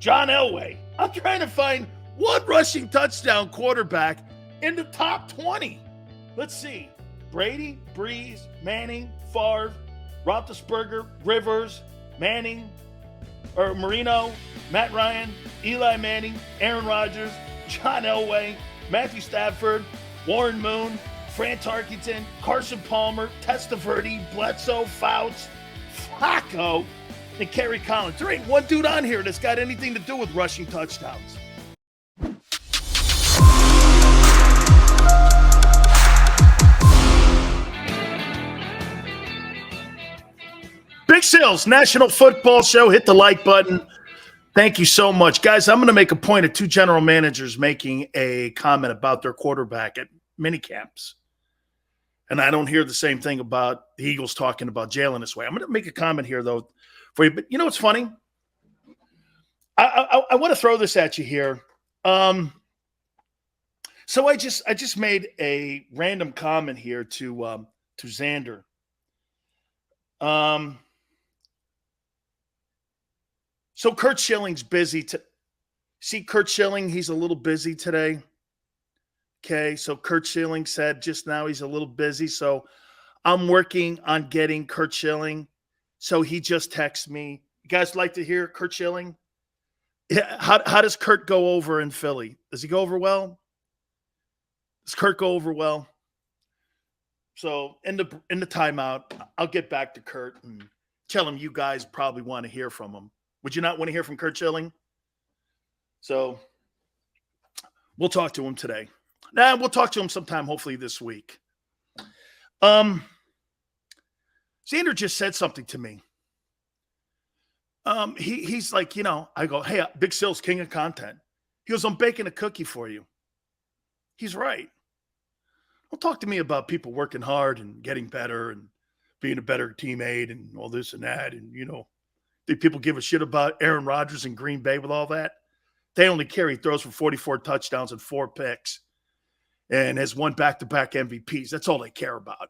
John Elway. I'm trying to find one rushing touchdown quarterback in the top 20. Let's see. Brady, Breeze, Manning, Favre, Roethlisberger, Rivers, Marino, Matt Ryan, Eli Manning, Aaron Rodgers, John Elway, Matthew Stafford, Warren Moon, Fran Tarkenton, Carson Palmer, Testaverde, Bledsoe, Fouts, Flacco, and Kerry Collins. There ain't one dude on here that's got anything to do with rushing touchdowns. Big Silz, National Football Show. Hit the like button. Thank you so much. Guys, I'm going to make a point of two general managers making a comment about their quarterback at minicamps. And I don't hear the same thing about the Eagles talking about Jalen this way. I'm going to make a comment here, though, for you. But you know what's funny? I want to throw this at you here. So I just made a random comment here to Xander. So Curt Schilling's busy. See Curt Schilling, he's a little busy today. Okay, so Curt Schilling said just now he's a little busy. So I'm working on getting Curt Schilling. So he just texted me. You guys like to hear Curt Schilling? How does Curt go over in Philly? Does he go over well? Does Curt go over well? So in the timeout, I'll get back to Curt and tell him you guys probably want to hear from him. Would you not want to hear from Curt Schilling? So we'll talk to him today. We'll talk to him sometime, hopefully this week. Xander just said something to me. He's like, I go, hey, Big Silz, king of content. He goes, I'm baking a cookie for you. He's right. Don't talk to me about people working hard and getting better and being a better teammate and all this and that. And, think people give a shit about Aaron Rodgers in Green Bay with all that? They only carry throws for 44 touchdowns and 4 picks and has won back-to-back MVPs. That's all they care about.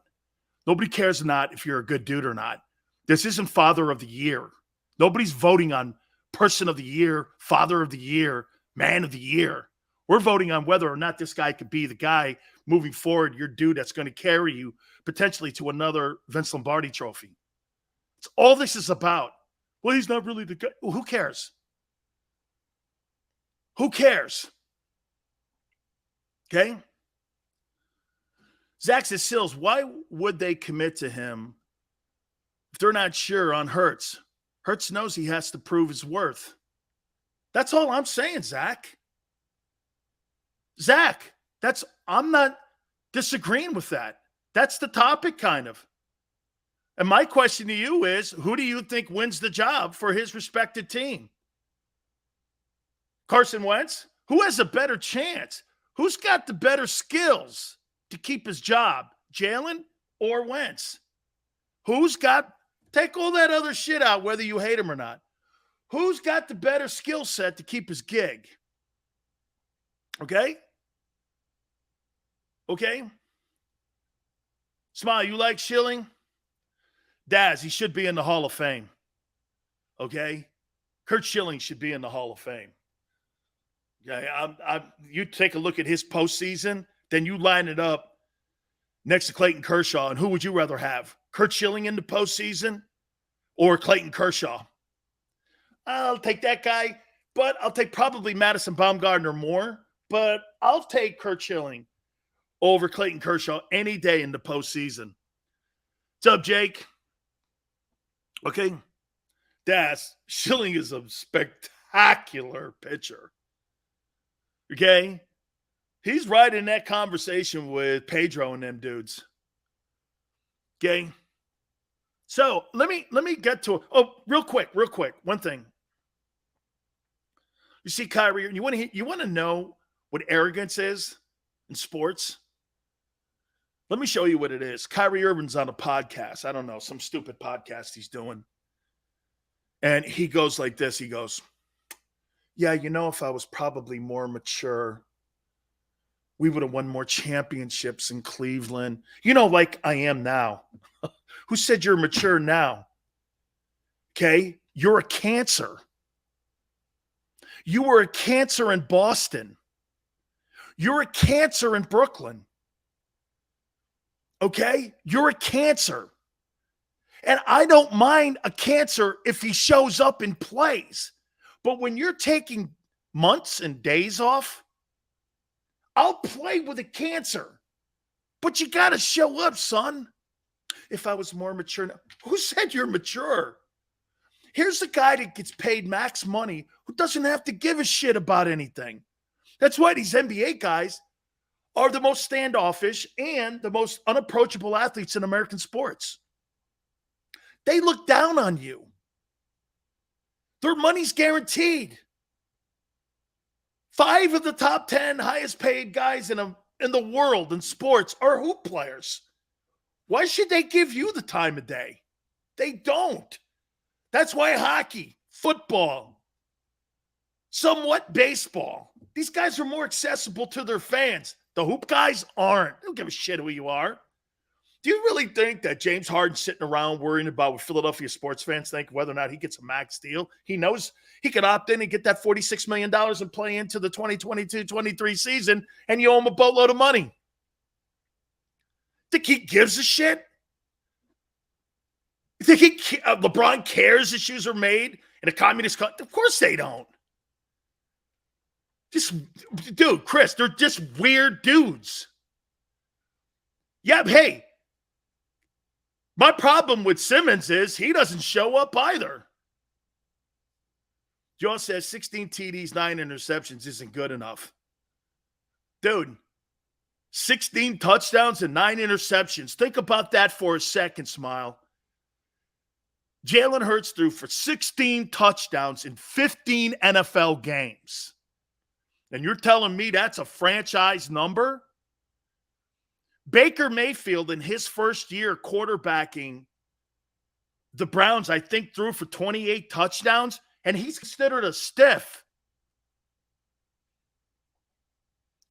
Nobody cares not if you're a good dude or not. This isn't Father of the Year. Nobody's voting on Person of the Year, Father of the Year, Man of the Year. We're voting on whether or not this guy could be the guy moving forward, your dude that's going to carry you potentially to another Vince Lombardi trophy. It's all this is about. Well, he's not really the guy. Well, who cares? Who cares? Okay? Zach says, Silz, why would they commit to him if they're not sure on Hurts? Hurts knows he has to prove his worth. That's all I'm saying, Zach. Zach, I'm not disagreeing with that. That's the topic, kind of. And my question to you is, who do you think wins the job for his respected team? Carson Wentz? Who has a better chance? Who's got the better skills to keep his job? Jalen or Wentz? Take all that other shit out, whether you hate him or not. Who's got the better skill set to keep his gig? Okay? Okay? Smile, you like Schilling? Daz, he should be in the Hall of Fame. Okay? Curt Schilling should be in the Hall of Fame. Yeah, you take a look at his postseason, then you line it up next to Clayton Kershaw, and who would you rather have? Curt Schilling in the postseason or Clayton Kershaw? I'll take that guy, but I'll take probably Madison Bumgarner more, but I'll take Curt Schilling over Clayton Kershaw any day in the postseason. What's up, Jake? Okay. Daz, Schilling is a spectacular pitcher. Okay? He's right in that conversation with Pedro and them dudes. Okay? So let me get to real quick. One thing. You see, Kyrie, you want to know what arrogance is in sports? Let me show you what it is. Kyrie Irving's on a podcast. I don't know, some stupid podcast he's doing. And he goes like this. He goes, yeah, if I was probably more mature, we would have won more championships in Cleveland. Like I am now. Who said you're mature now? Okay? You're a cancer. You were a cancer in Boston. You're a cancer in Brooklyn. Okay? You're a cancer. And I don't mind a cancer if he shows up and plays. But when you're taking months and days off, I'll play with a cancer. But you got to show up, son. If I was more mature. Who said you're mature? Here's the guy that gets paid max money who doesn't have to give a shit about anything. That's why these NBA guys are the most standoffish and the most unapproachable athletes in American sports. They look down on you. Their money's guaranteed. 5 of the top 10 highest paid guys in the world in sports are hoop players. Why should they give you the time of day? They don't. That's why hockey, football, somewhat baseball, these guys are more accessible to their fans. The hoop guys aren't. They don't give a shit who you are. Do you really think that James Harden's sitting around worrying about what Philadelphia sports fans think, whether or not he gets a max deal? He knows he could opt in and get that $46 million and play into the 2022-23 season, and you owe him a boatload of money. Think he gives a shit? You think LeBron cares his shoes are made in a communist country? Of course they don't. Dude, Chris, they're just weird dudes. Yeah, hey, my problem with Simmons is he doesn't show up either. Joe says 16 TDs, 9 interceptions isn't good enough. Dude, 16 touchdowns and 9 interceptions. Think about that for a second, Smile. Jalen Hurts threw for 16 touchdowns in 15 NFL games. And you're telling me that's a franchise number? Baker Mayfield in his first year quarterbacking the Browns, I think, threw for 28 touchdowns, and he's considered a stiff.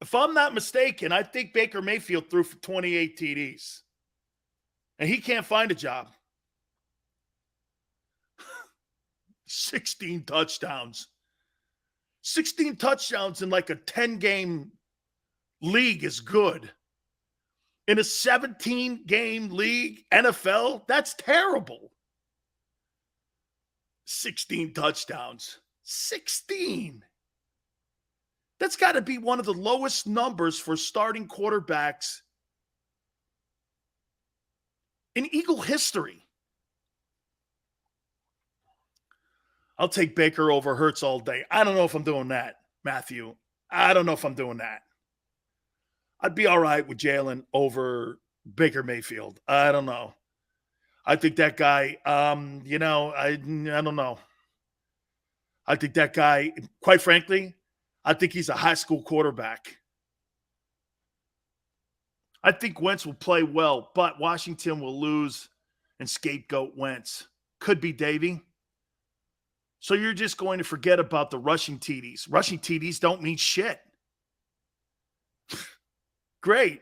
If I'm not mistaken, I think Baker Mayfield threw for 28 TDs. And he can't find a job. 16 touchdowns. 16 touchdowns in like a 10-game league is good. In a 17-game league, NFL, that's terrible. 16 touchdowns. 16. That's got to be one of the lowest numbers for starting quarterbacks in Eagle history. I'll take Baker over Hurts all day. I don't know if I'm doing that, Matthew. I don't know if I'm doing that. I'd be all right with Jalen over Baker Mayfield. I don't know. I think that guy, I don't know. I think that guy, quite frankly, I think he's a high school quarterback. I think Wentz will play well, but Washington will lose and scapegoat Wentz. Could be Davey. So you're just going to forget about the rushing TDs. Rushing TDs don't mean shit. Great.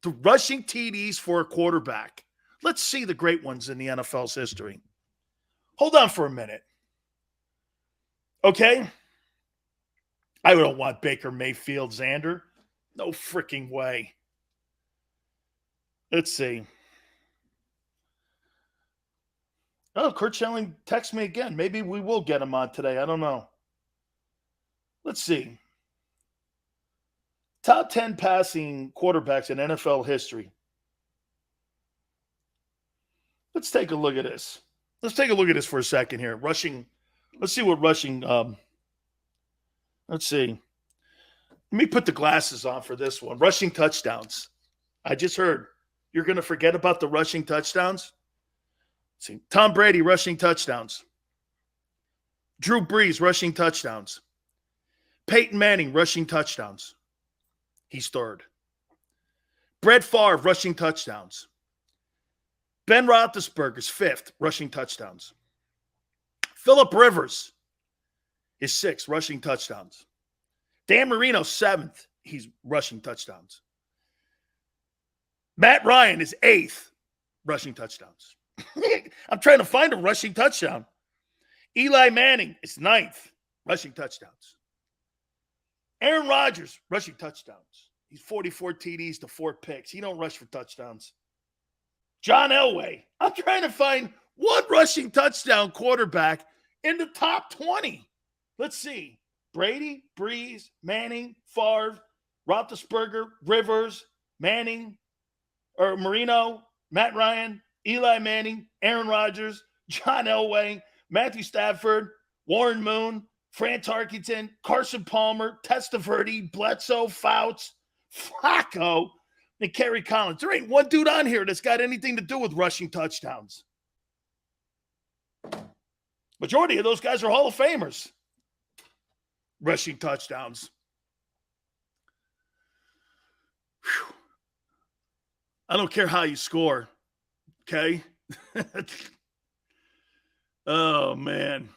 The rushing TDs for a quarterback. Let's see the great ones in the NFL's history. Hold on for a minute. Okay? I don't want Baker Mayfield, Xander. No freaking way. Let's see. Oh, Kurt Schelling texted me again. Maybe we will get him on today. I don't know. Let's see. Top 10 passing quarterbacks in NFL history. Let's take a look at this. Let's take a look at this for a second here. Rushing. Let's see what rushing. Let's see. Let me put the glasses on for this one. Rushing touchdowns. I just heard you're going to forget about the rushing touchdowns. Let's see. Tom Brady rushing touchdowns. Drew Brees rushing touchdowns. Peyton Manning rushing touchdowns. He's third. Brett Favre rushing touchdowns. Ben Roethlisberger's fifth, rushing touchdowns. Phillip Rivers is sixth, rushing touchdowns. Dan Marino, seventh, he's rushing touchdowns. Matt Ryan is eighth, rushing touchdowns. I'm trying to find a rushing touchdown. Eli Manning is ninth, rushing touchdowns. Aaron Rodgers, rushing touchdowns. He's 44 TDs to 4 picks. He don't rush for touchdowns. John Elway. I'm trying to find one rushing touchdown quarterback in the top 20. Let's see. Brady, Breeze, Manning, Favre, Roethlisberger, Rivers, Manning, or Marino, Matt Ryan, Eli Manning, Aaron Rodgers, John Elway, Matthew Stafford, Warren Moon, Fran Tarkenton, Carson Palmer, Testaverde, Bledsoe, Fouts, Flacco, and Kerry Collins. There ain't one dude on here that's got anything to do with rushing touchdowns. Majority of those guys are Hall of Famers. Rushing touchdowns. Whew. I don't care how you score, okay? Oh, man.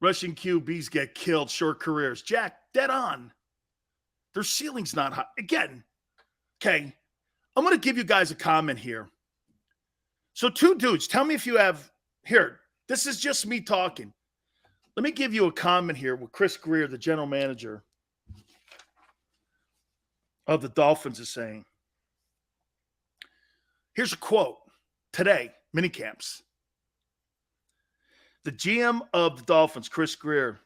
Rushing QBs get killed, short careers. Jack, dead on. Their ceiling's not high. Again, okay, I'm going to give you guys a comment here. So 2 dudes, tell me if you have, here, this is just me talking. Let me give you a comment here with Chris Greer, the general manager of the Dolphins, is saying. Here's a quote today, minicamps. The GM of the Dolphins, Chris Greer,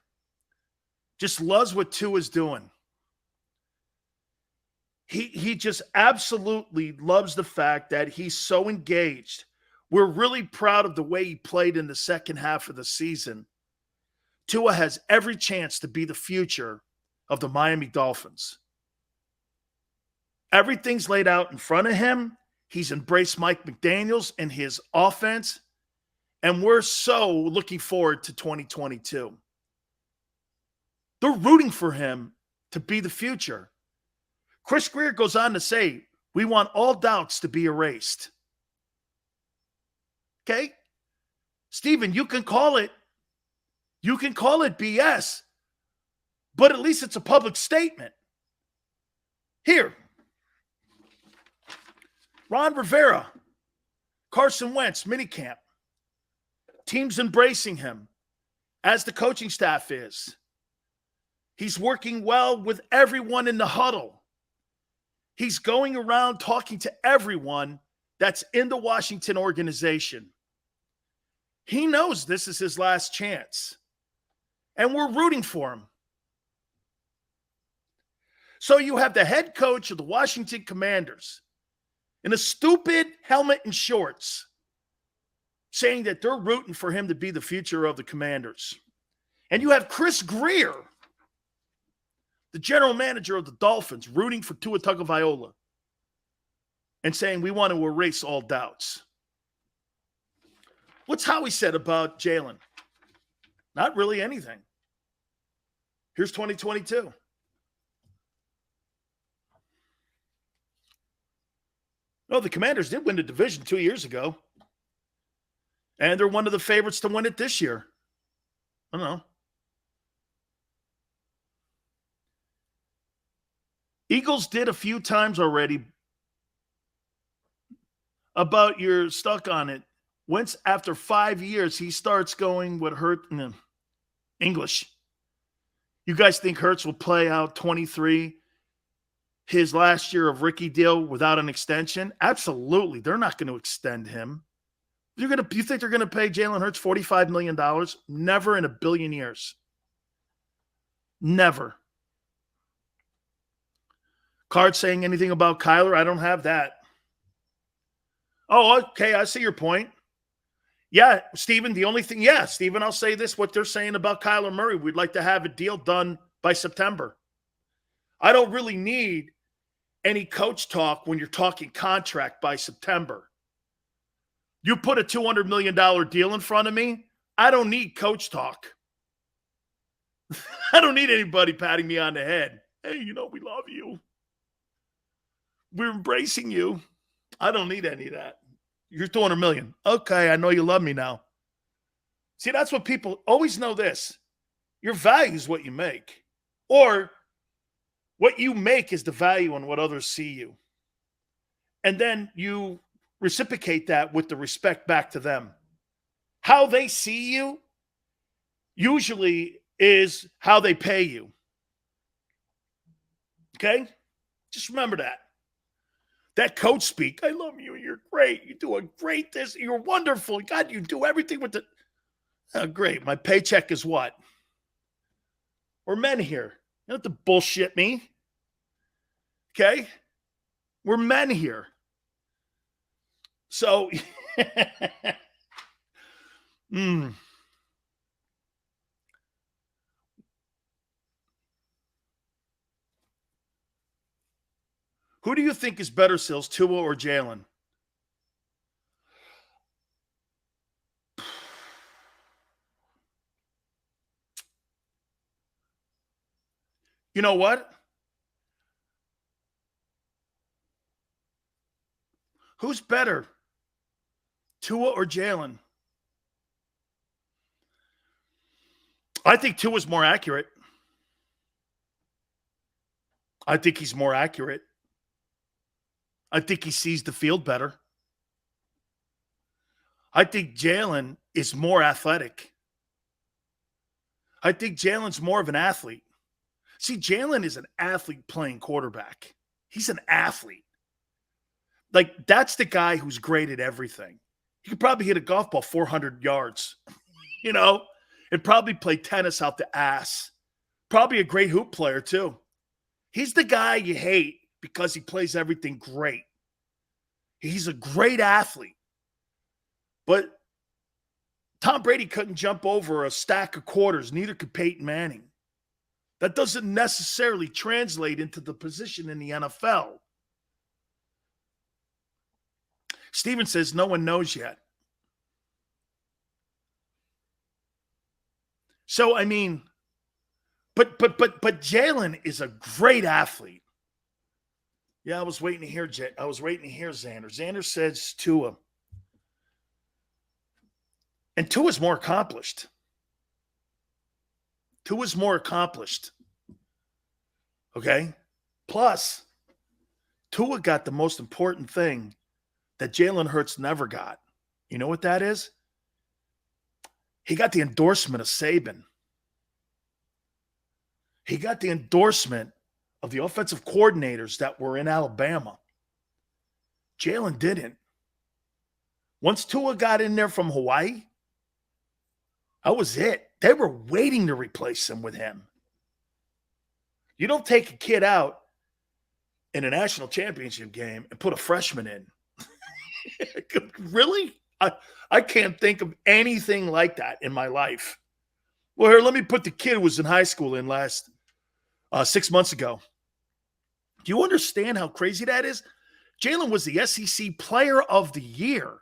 just loves what Tua's doing. He just absolutely loves the fact that he's so engaged. We're really proud of the way he played in the second half of the season. Tua has every chance to be the future of the Miami Dolphins. Everything's laid out in front of him. He's embraced Mike McDaniels and his offense. And we're so looking forward to 2022. They're rooting for him to be the future. Chris Greer goes on to say, we want all doubts to be erased. Okay? Steven, you can call it BS, but at least it's a public statement. Here, Ron Rivera, Carson Wentz, minicamp. Team's embracing him, as the coaching staff is. He's working well with everyone in the huddle. He's going around talking to everyone that's in the Washington organization. He knows this is his last chance, and we're rooting for him. So you have the head coach of the Washington Commanders in a stupid helmet and shorts saying that they're rooting for him to be the future of the Commanders. And you have Chris Greer, the general manager of the Dolphins, rooting for Tua Tagovailoa and saying we want to erase all doubts. What's Howie said about Jalen? Not really anything. Here's 2022. No, the Commanders did win the division 2 years ago. And they're one of the favorites to win it this year. I don't know. Eagles did a few times already about you're stuck on it. Once after 5 years, he starts going what hurt in English. You guys think Hurts will play out 23, his last year of rookie deal without an extension? Absolutely. They're not going to extend him. You think they're going to pay Jalen Hurts $45 million? Never in a billion years. Never. Card saying anything about Kyler? I don't have that. Oh, okay. I see your point. Yeah, Steven, Steven, I'll say this, what they're saying about Kyler Murray. We'd like to have a deal done by September. I don't really need any coach talk when you're talking contract by September. You put a $200 million deal in front of me, I don't need coach talk. I don't need anybody patting me on the head. Hey, we love you. We're embracing you. I don't need any of that. You're $200 million. Okay, I know you love me now. See, that's what people always know this. Your value is what you make. Or what you make is the value on what others see you. And then you reciprocate that with the respect back to them. How they see you usually is how they pay you. Okay? Just remember that. That coach speak, I love you. You're great. You're doing great. This, you're wonderful. God, you do everything with the. Oh, great. My paycheck is what? We're men here. You don't have to bullshit me. Okay? We're men here. So, mm. Who do you think is better, Silz, Tua or Jalen? You know what? Who's better, Tua or Jalen? I think Tua's more accurate. I think he's more accurate. I think he sees the field better. I think Jalen is more athletic. I think Jalen's more of an athlete. See, Jalen is an athlete playing quarterback. He's an athlete. Like, that's the guy who's great at everything. He could probably hit a golf ball 400 yards, and probably play tennis out the ass. Probably a great hoop player, too. He's the guy you hate because he plays everything great. He's a great athlete. But Tom Brady couldn't jump over a stack of quarters. Neither could Peyton Manning. That doesn't necessarily translate into the position in the NFL. Steven says no one knows yet. So, I mean, but Jalen is a great athlete. Yeah, I was waiting to hear Xander. Xander says Tua. And Tua's more accomplished. Tua's more accomplished. Okay? Plus, Tua got the most important thing that Jalen Hurts never got. You know what that is? He got the endorsement of Saban. He got the endorsement of the offensive coordinators that were in Alabama. Jalen didn't. Once Tua got in there from Hawaii, that was it. They were waiting to replace him with him. You don't take a kid out in a national championship game and put a freshman in. Really? I can't think of anything like that in my life. Well, here, let me put the kid who was in high school in last 6 months ago. Do you understand how crazy that is? Jalen was the SEC Player of the Year.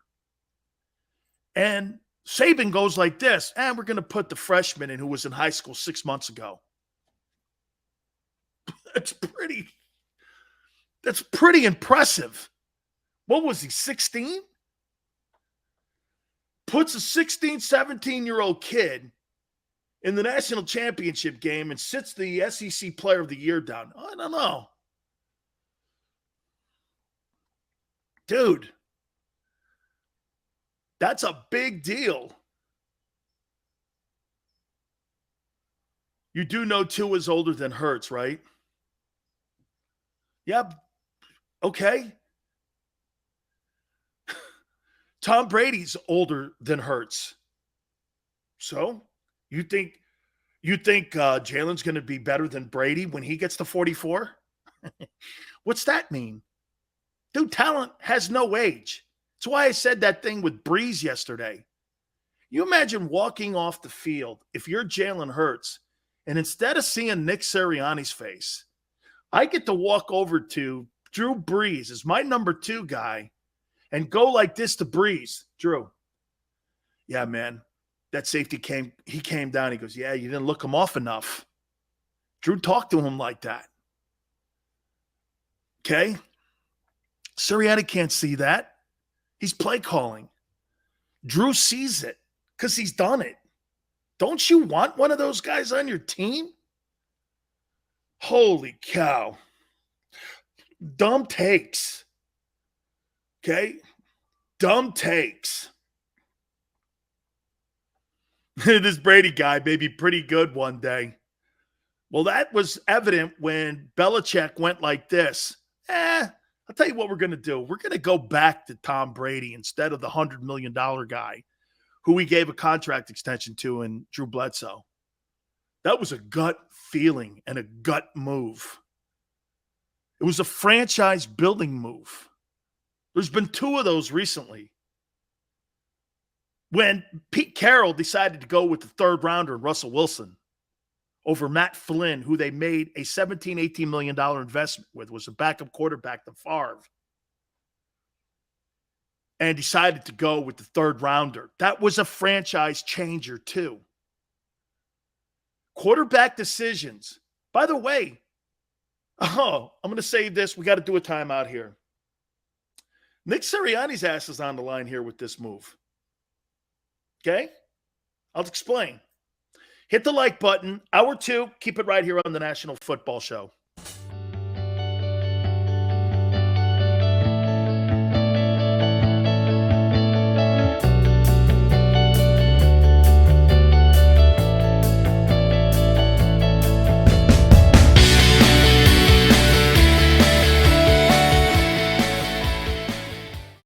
And Saban goes like this, and we're going to put the freshman in who was in high school 6 months ago. That's pretty impressive. What was he, 16? Puts a 16, 17-year-old kid in the national championship game and sits the SEC Player of the Year down. I don't know. Dude, that's a big deal. You do know Tua is older than Hurts, right? Yep. Okay. Tom Brady's older than Hurts. So you think Jalen's going to be better than Brady when he gets to 44? What's that mean? Dude, talent has no age. That's why I said that thing with Breeze yesterday. You imagine walking off the field if you're Jalen Hurts, and instead of seeing Nick Sirianni's face, I get to walk over to Drew Brees as my number 2 guy and go like this to Breeze. Drew, yeah, man, that safety came down. He goes, yeah, you didn't look him off enough. Drew talked to him like that. Okay? Sirianni can't see that. He's play calling. Drew sees it because he's done it. Don't you want one of those guys on your team? Holy cow. Dumb takes. Okay? Dumb takes. This Brady guy may be pretty good one day. Well, that was evident when Belichick went like this. I'll tell you what we're going to do. We're going to go back to Tom Brady instead of the $100 million guy who we gave a contract extension to in Drew Bledsoe. That was a gut feeling and a gut move. It was a franchise building move. There's been two of those recently. When Pete Carroll decided to go with the third rounder, Russell Wilson, over Matt Flynn, who they made a $17, $18 million investment with, was a backup quarterback to Favre, and decided to go with the third rounder. That was a franchise changer too. Quarterback decisions. By the way, I'm going to say this. We got to do a timeout here. Nick Sirianni's ass is on the line here with this move. Okay? I'll explain. Hit the like button. Hour 2. Keep it right here on the National Football Show.